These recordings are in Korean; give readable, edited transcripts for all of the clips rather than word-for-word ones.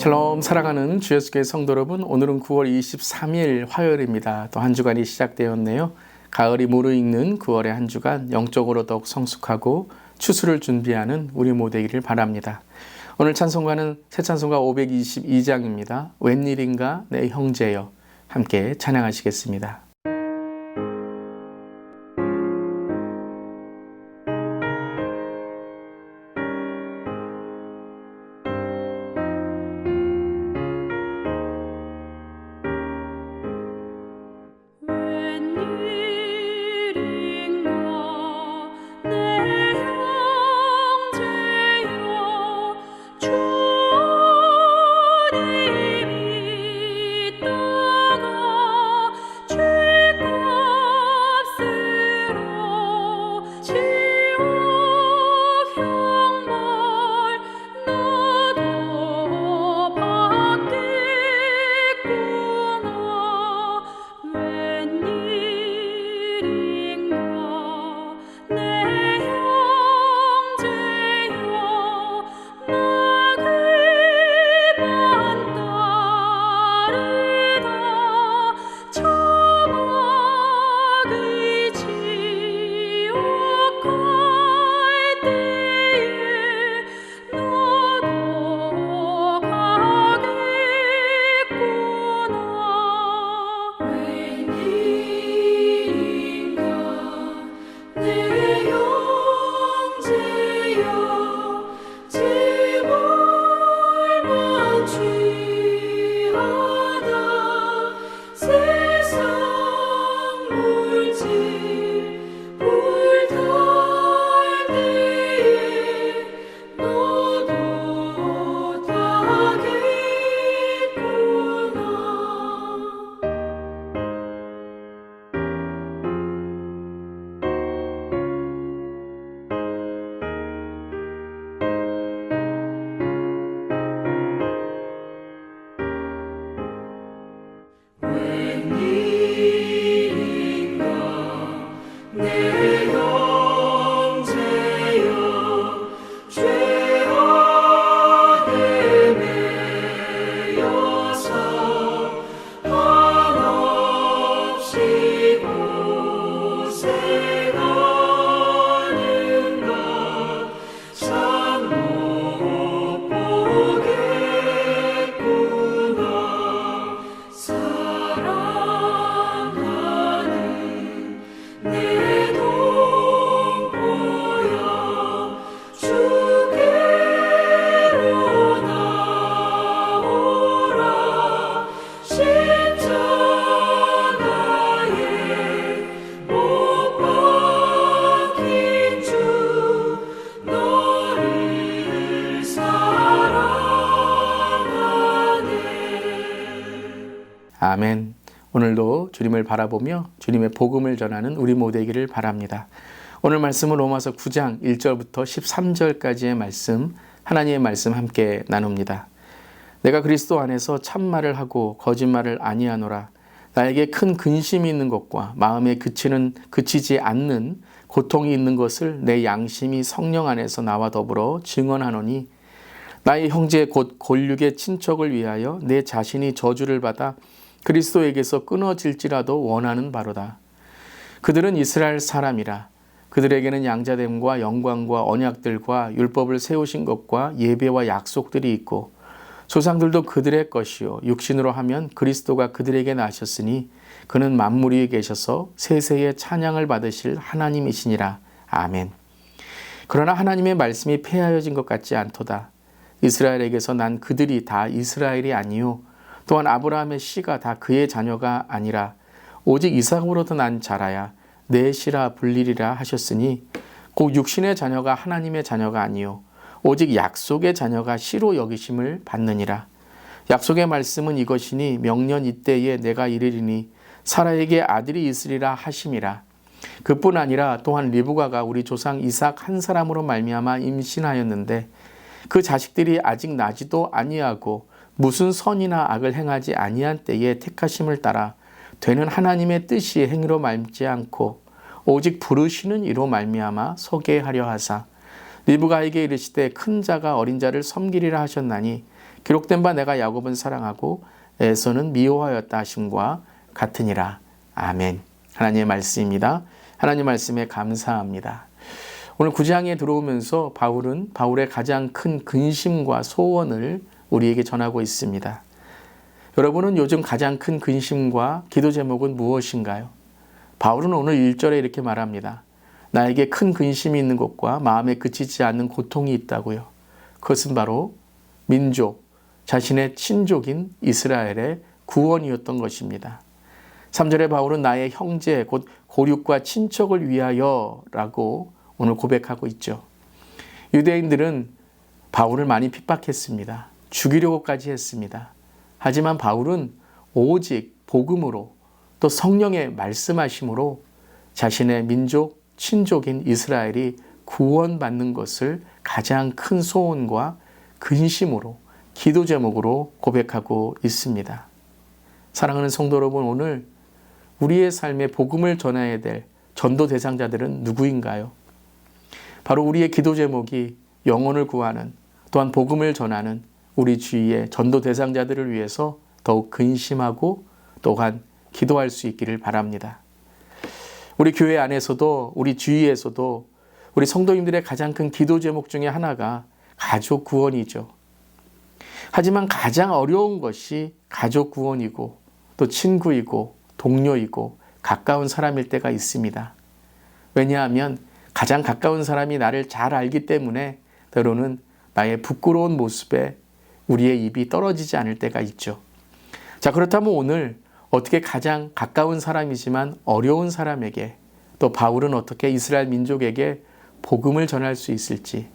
샬롬 사랑하는 주 예수교회 성도 여러분, 오늘은 9월 23일 화요일입니다. 또 한 주간이 시작되었네요. 가을이 무르익는 9월의 한 주간 영적으로 더욱 성숙하고 추수를 준비하는 우리 모두 되기를 바랍니다. 오늘 찬송가는 새 찬송가 522장입니다. 웬일인가 내 형제여, 함께 찬양하시겠습니다. 아멘. 오늘도 주님을 바라보며 주님의 복음을 전하는 우리 모두 되기를 바랍니다. 오늘 말씀은 로마서 9장 1절부터 13절까지의 말씀, 하나님의 말씀 함께 나눕니다. 내가 그리스도 안에서 참말을 하고 거짓말을 아니하노라. 나에게 큰 근심이 있는 것과 마음에 그치지 않는 고통이 있는 것을 내 양심이 성령 안에서 나와 더불어 증언하노니, 나의 형제 곧 골육의 친척을 위하여 내 자신이 저주를 받아 그리스도에게서 끊어질지라도 원하는 바로다. 그들은 이스라엘 사람이라. 그들에게는 양자됨과 영광과 언약들과 율법을 세우신 것과 예배와 약속들이 있고, 조상들도 그들의 것이요 육신으로 하면 그리스도가 그들에게 나셨으니 그는 만물 위에 계셔서 세세의 찬양을 받으실 하나님이시니라. 아멘. 그러나 하나님의 말씀이 폐하여진 것 같지 않도다. 이스라엘에게서 난 그들이 다 이스라엘이 아니요 또한 아브라함의 씨가 다 그의 자녀가 아니라 오직 이삭으로부터 난 자라야 내 씨라 불리리라 하셨으니, 곧 육신의 자녀가 하나님의 자녀가 아니요 오직 약속의 자녀가 씨로 여기심을 받느니라. 약속의 말씀은 이것이니, 명년 이때에 내가 이르리니 사라에게 아들이 있으리라 하심이라. 그뿐 아니라 또한 리브가가 우리 조상 이삭 한 사람으로 말미암아 임신하였는데, 그 자식들이 아직 나지도 아니하고 무슨 선이나 악을 행하지 아니한 때에 택하심을 따라 되는 하나님의 뜻이 행위로 말지 않고 오직 부르시는 이로 말미암아 서게 하려 하사, 리브가에게 이르시되 큰 자가 어린 자를 섬기리라 하셨나니, 기록된 바 내가 야곱은 사랑하고 에서는 미워하였다 하심과 같으니라. 아멘. 하나님의 말씀입니다. 하나님 말씀에 감사합니다. 오늘 9장에 들어오면서 바울은 바울의 가장 큰 근심과 소원을 우리에게 전하고 있습니다. 여러분은 요즘 가장 큰 근심과 기도 제목은 무엇인가요? 바울은 오늘 1절에 이렇게 말합니다. 나에게 큰 근심이 있는 것과 마음에 그치지 않는 고통이 있다고요. 그것은 바로 민족, 자신의 친족인 이스라엘의 구원이었던 것입니다. 3절에 바울은 나의 형제, 곧 고륙과 친척을 위하여 라고 오늘 고백하고 있죠. 유대인들은 바울을 많이 핍박했습니다. 죽이려고까지 했습니다. 하지만 바울은 오직 복음으로 또 성령의 말씀하심으로 자신의 민족, 친족인 이스라엘이 구원받는 것을 가장 큰 소원과 근심으로 기도 제목으로 고백하고 있습니다. 사랑하는 성도 여러분, 오늘 우리의 삶에 복음을 전해야 될 전도 대상자들은 누구인가요? 바로 우리의 기도 제목이 영혼을 구하는, 또한 복음을 전하는 우리 주위의 전도 대상자들을 위해서 더욱 근심하고 또한 기도할 수 있기를 바랍니다. 우리 교회 안에서도 우리 주위에서도 우리 성도님들의 가장 큰 기도 제목 중에 하나가 가족 구원이죠. 하지만 가장 어려운 것이 가족 구원이고 또 친구이고 동료이고 가까운 사람일 때가 있습니다. 왜냐하면 가장 가까운 사람이 나를 잘 알기 때문에 때로는 나의 부끄러운 모습에 우리의 입이 떨어지지 않을 때가 있죠. 자, 그렇다면 오늘 어떻게 가장 가까운 사람이지만 어려운 사람에게, 또 바울은 어떻게 이스라엘 민족에게 복음을 전할 수 있을지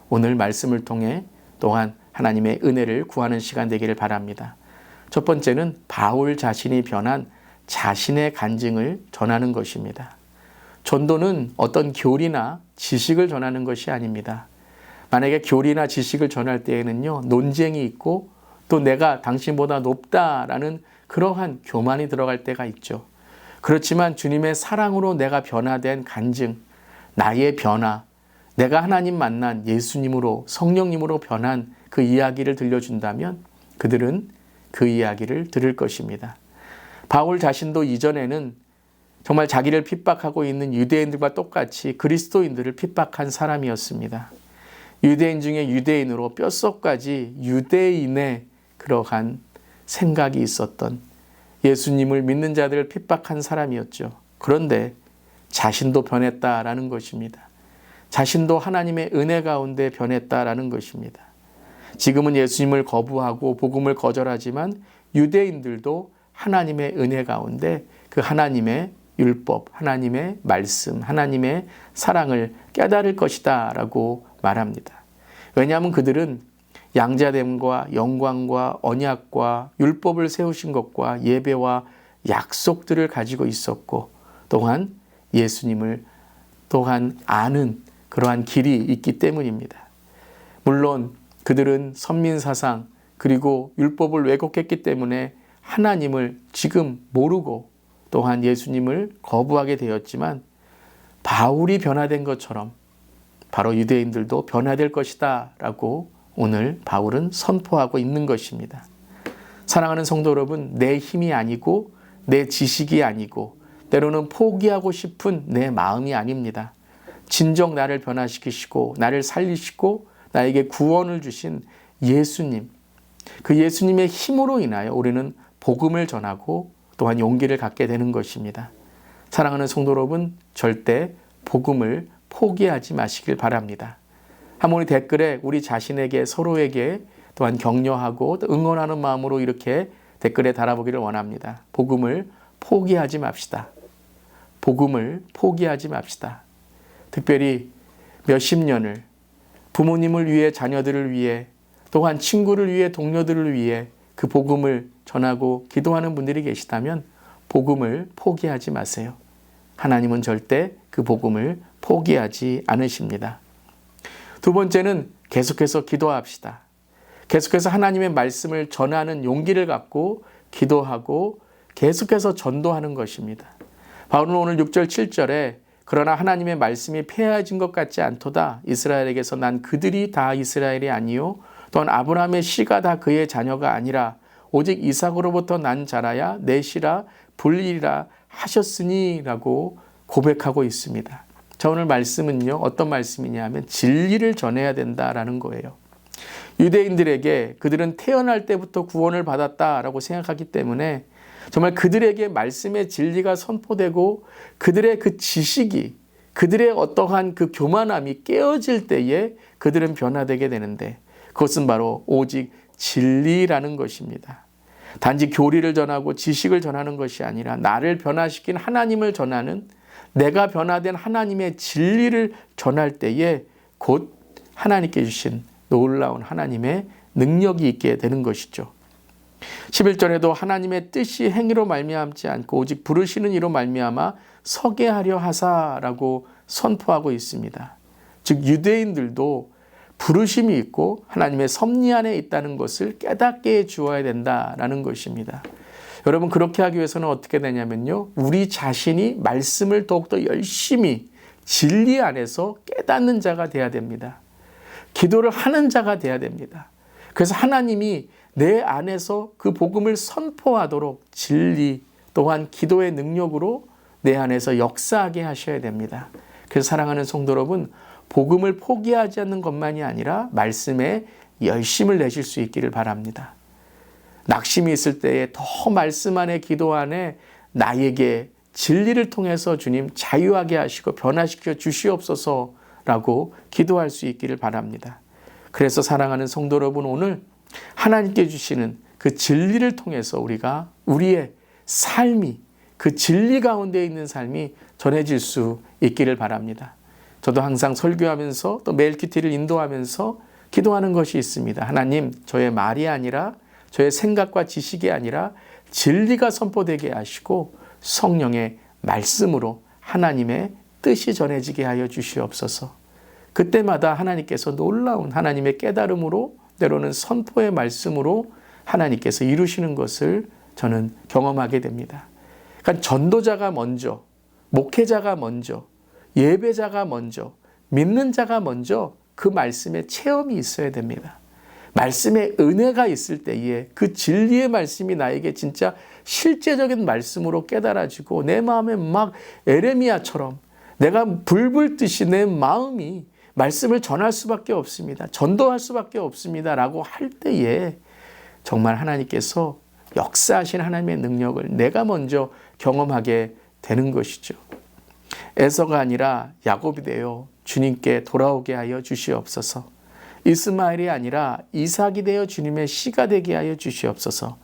오늘 말씀을 통해 또한 하나님의 은혜를 구하는 시간 되기를 바랍니다. 첫 번째는 바울 자신이 변한 자신의 간증을 전하는 것입니다. 전도는 어떤 교리나 지식을 전하는 것이 아닙니다. 만약에 교리나 지식을 전할 때에는요, 논쟁이 있고 또 내가 당신보다 높다라는 그러한 교만이 들어갈 때가 있죠. 그렇지만 주님의 사랑으로 내가 변화된 간증, 나의 변화, 내가 하나님 만난 예수님으로, 성령님으로 변한 그 이야기를 들려준다면 그들은 그 이야기를 들을 것입니다. 바울 자신도 이전에는 정말 자기를 핍박하고 있는 유대인들과 똑같이 그리스도인들을 핍박한 사람이었습니다. 유대인 중에 유대인으로 뼛속까지 유대인의 그러한 생각이 있었던 예수님을 믿는 자들을 핍박한 사람이었죠. 그런데 자신도 변했다라는 것입니다. 자신도 하나님의 은혜 가운데 변했다라는 것입니다. 지금은 예수님을 거부하고 복음을 거절하지만 유대인들도 하나님의 은혜 가운데 그 하나님의 율법, 하나님의 말씀, 하나님의 사랑을 깨달을 것이다 라고 말합니다. 왜냐하면 그들은 양자됨과 영광과 언약과 율법을 세우신 것과 예배와 약속들을 가지고 있었고 또한 예수님을 또한 아는 그러한 길이 있기 때문입니다. 물론 그들은 선민사상 그리고 율법을 왜곡했기 때문에 하나님을 지금 모르고 또한 예수님을 거부하게 되었지만 바울이 변화된 것처럼 바로 유대인들도 변화될 것이다 라고 오늘 바울은 선포하고 있는 것입니다. 사랑하는 성도 여러분, 내 힘이 아니고 내 지식이 아니고 때로는 포기하고 싶은 내 마음이 아닙니다. 진정 나를 변화시키시고 나를 살리시고 나에게 구원을 주신 예수님, 그 예수님의 힘으로 인하여 우리는 복음을 전하고 또한 용기를 갖게 되는 것입니다. 사랑하는 성도 여러분, 절대 복음을 포기하지 마시길 바랍니다. 한번 댓글에 우리 자신에게 서로에게 또한 격려하고 응원하는 마음으로 이렇게 댓글에 달아보기를 원합니다. 복음을 포기하지 맙시다. 복음을 포기하지 맙시다. 특별히 몇십 년을 부모님을 위해, 자녀들을 위해, 또한 친구를 위해, 동료들을 위해 그 복음을 전하고 기도하는 분들이 계시다면 복음을 포기하지 마세요. 하나님은 절대 그 복음을 포기하지 않으십니다. 두 번째는 계속해서 기도합시다. 계속해서 하나님의 말씀을 전하는 용기를 갖고 기도하고 계속해서 전도하는 것입니다. 바울은 오늘 6절 7절에 그러나 하나님의 말씀이 폐하여진 것 같지 않도다. 이스라엘에게서 난 그들이 다 이스라엘이 아니요 또한 아브라함의 씨가 다 그의 자녀가 아니라 오직 이삭으로부터 난 자라야 내 씨라 불리리라 하셨으니라고 고백하고 있습니다. 자, 오늘 말씀은요, 어떤 말씀이냐 하면 진리를 전해야 된다라는 거예요. 유대인들에게 그들은 태어날 때부터 구원을 받았다라고 생각하기 때문에 정말 그들에게 말씀의 진리가 선포되고 그들의 그 지식이, 그들의 어떠한 그 교만함이 깨어질 때에 그들은 변화되게 되는데, 그것은 바로 오직 진리라는 것입니다. 단지 교리를 전하고 지식을 전하는 것이 아니라 나를 변화시킨 하나님을 전하는, 내가 변화된 하나님의 진리를 전할 때에 곧 하나님께 주신 놀라운 하나님의 능력이 있게 되는 것이죠. 11절에도 하나님의 뜻이 행위로 말미암지 않고 오직 부르시는 이로 말미암아 서게 하려 하사라고 선포하고 있습니다. 즉 유대인들도 부르심이 있고 하나님의 섭리 안에 있다는 것을 깨닫게 해 주어야 된다라는 것입니다. 여러분, 그렇게 하기 위해서는 어떻게 되냐면요, 우리 자신이 말씀을 더욱더 열심히 진리 안에서 깨닫는 자가 돼야 됩니다. 기도를 하는 자가 돼야 됩니다. 그래서 하나님이 내 안에서 그 복음을 선포하도록 진리 또한 기도의 능력으로 내 안에서 역사하게 하셔야 됩니다. 그래서 사랑하는 성도 여러분, 복음을 포기하지 않는 것만이 아니라 말씀에 열심을 내실 수 있기를 바랍니다. 낙심이 있을 때에 더 말씀 안에 기도 안에 나에게 진리를 통해서 주님 자유하게 하시고 변화시켜 주시옵소서라고 기도할 수 있기를 바랍니다. 그래서 사랑하는 성도 여러분, 오늘 하나님께 주시는 그 진리를 통해서 우리가 우리의 삶이 그 진리 가운데 있는 삶이 전해질 수 있기를 바랍니다. 저도 항상 설교하면서 또 매일 큐티를 인도하면서 기도하는 것이 있습니다. 하나님, 저의 말이 아니라 저의 생각과 지식이 아니라 진리가 선포되게 하시고 성령의 말씀으로 하나님의 뜻이 전해지게 하여 주시옵소서. 그때마다 하나님께서 놀라운 하나님의 깨달음으로, 때로는 선포의 말씀으로 하나님께서 이루시는 것을 저는 경험하게 됩니다. 그러니까 전도자가 먼저, 목회자가 먼저, 예배자가 먼저, 믿는 자가 먼저 그 말씀에 체험이 있어야 됩니다. 말씀의 은혜가 있을 때에 그 진리의 말씀이 나에게 진짜 실제적인 말씀으로 깨달아지고 내 마음에 막 에레미야처럼 내가 불불 듯이 내 마음이 말씀을 전할 수밖에 없습니다. 전도할 수밖에 없습니다. 라고 할 때에 정말 하나님께서 역사하신 하나님의 능력을 내가 먼저 경험하게 되는 것이죠. 에서가 아니라 야곱이 되어 주님께 돌아오게 하여 주시옵소서. 이스마엘이 아니라 이삭이 되어 주님의 씨가 되게 하여 주시옵소서.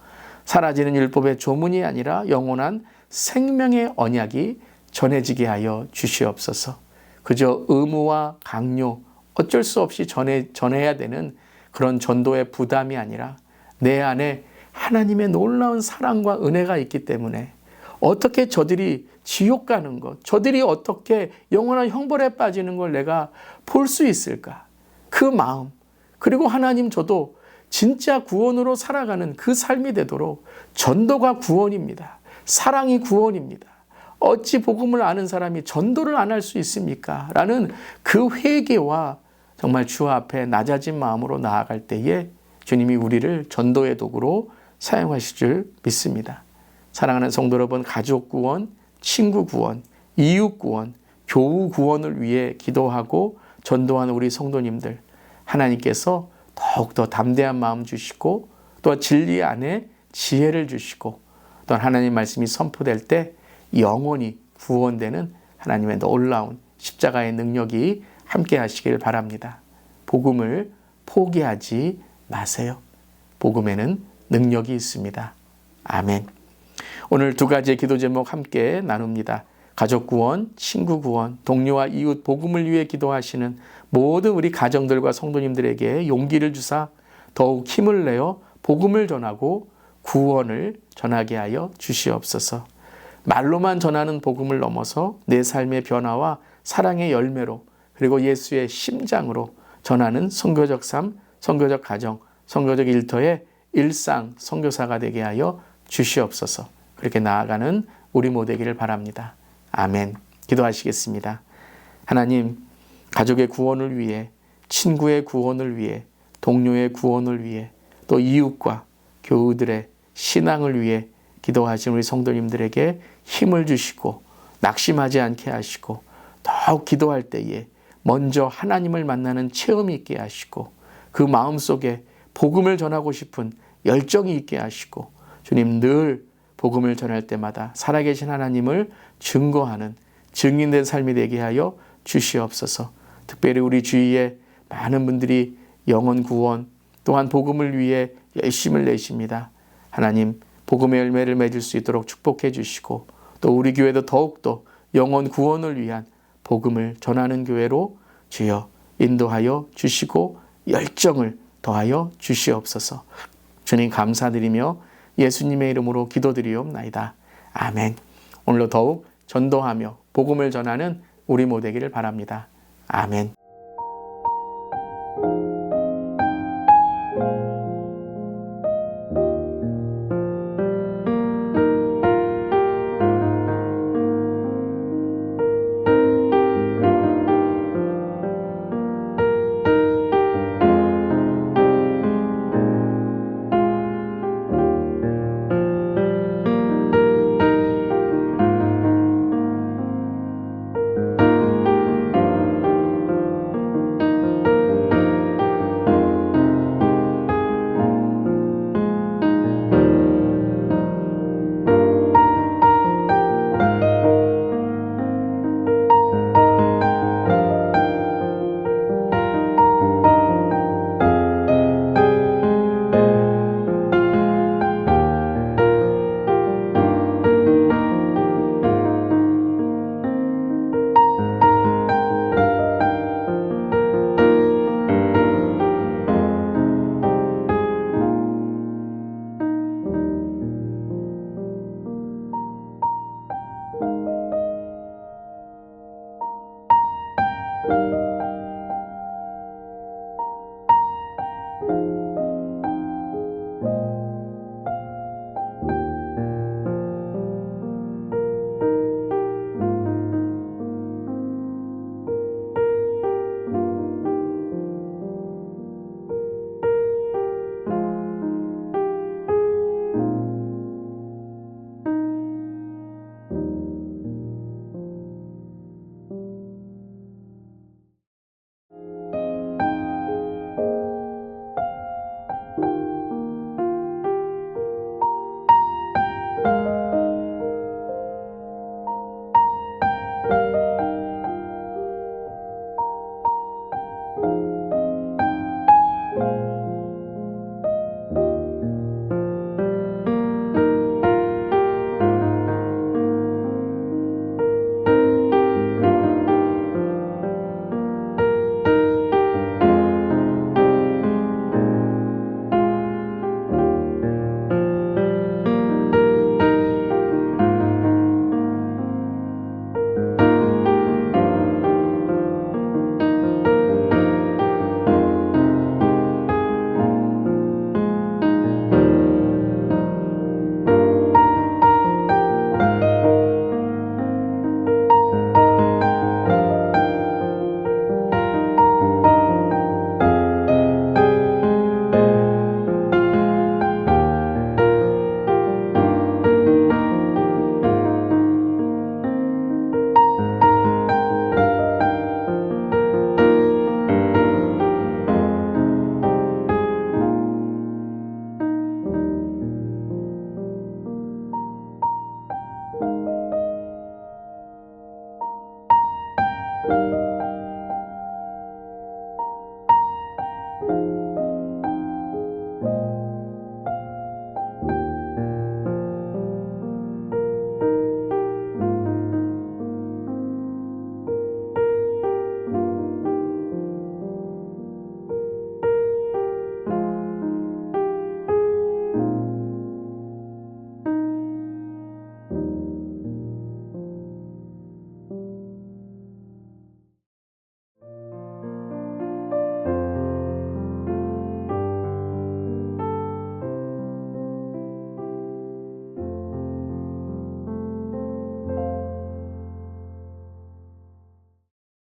사라지는 율법의 조문이 아니라 영원한 생명의 언약이 전해지게 하여 주시옵소서. 그저 의무와 강요, 어쩔 수 없이 전해야 되는 그런 전도의 부담이 아니라 내 안에 하나님의 놀라운 사랑과 은혜가 있기 때문에 어떻게 저들이 지옥 가는 것, 저들이 어떻게 영원한 형벌에 빠지는 걸 내가 볼 수 있을까? 그 마음, 그리고 하나님, 저도 진짜 구원으로 살아가는 그 삶이 되도록 전도가 구원입니다. 사랑이 구원입니다. 어찌 복음을 아는 사람이 전도를 안 할 수 있습니까? 라는 그 회개와 정말 주 앞에 낮아진 마음으로 나아갈 때에 주님이 우리를 전도의 도구로 사용하실 줄 믿습니다. 사랑하는 성도 여러분, 가족 구원, 친구 구원, 이웃 구원, 교우 구원을 위해 기도하고 전도하는 우리 성도님들, 하나님께서 더욱더 담대한 마음 주시고 또 진리 안에 지혜를 주시고 또 하나님 말씀이 선포될 때 영원히 구원되는 하나님의 놀라운 십자가의 능력이 함께 하시길 바랍니다. 복음을 포기하지 마세요. 복음에는 능력이 있습니다. 아멘. 오늘 두 가지의 기도 제목 함께 나눕니다. 가족 구원, 친구 구원, 동료와 이웃 복음을 위해 기도하시는 모든 우리 가정들과 성도님들에게 용기를 주사 더욱 힘을 내어 복음을 전하고 구원을 전하게 하여 주시옵소서. 말로만 전하는 복음을 넘어서 내 삶의 변화와 사랑의 열매로 그리고 예수의 심장으로 전하는 선교적 삶, 선교적 가정, 선교적 일터의 일상 선교사가 되게 하여 주시옵소서. 그렇게 나아가는 우리 모두 되기를 바랍니다. 아멘. 기도하시겠습니다. 하나님, 가족의 구원을 위해, 친구의 구원을 위해, 동료의 구원을 위해 또 이웃과 교우들의 신앙을 위해 기도하신 우리 성도님들에게 힘을 주시고 낙심하지 않게 하시고 더욱 기도할 때에 먼저 하나님을 만나는 체험이 있게 하시고 그 마음속에 복음을 전하고 싶은 열정이 있게 하시고 주님 늘 복음을 전할 때마다 살아계신 하나님을 증거하는 증인된 삶이 되게 하여 주시옵소서. 특별히 우리 주위에 많은 분들이 영혼 구원 또한 복음을 위해 열심을 내십니다. 하나님 복음의 열매를 맺을 수 있도록 축복해 주시고 또 우리 교회도 더욱더 영혼 구원을 위한 복음을 전하는 교회로 주여 인도하여 주시고 열정을 더하여 주시옵소서. 주님 감사드리며 예수님의 이름으로 기도드리옵나이다. 아멘. 오늘도 더욱 전도하며 복음을 전하는 우리 모두 되기를 바랍니다. 아멘.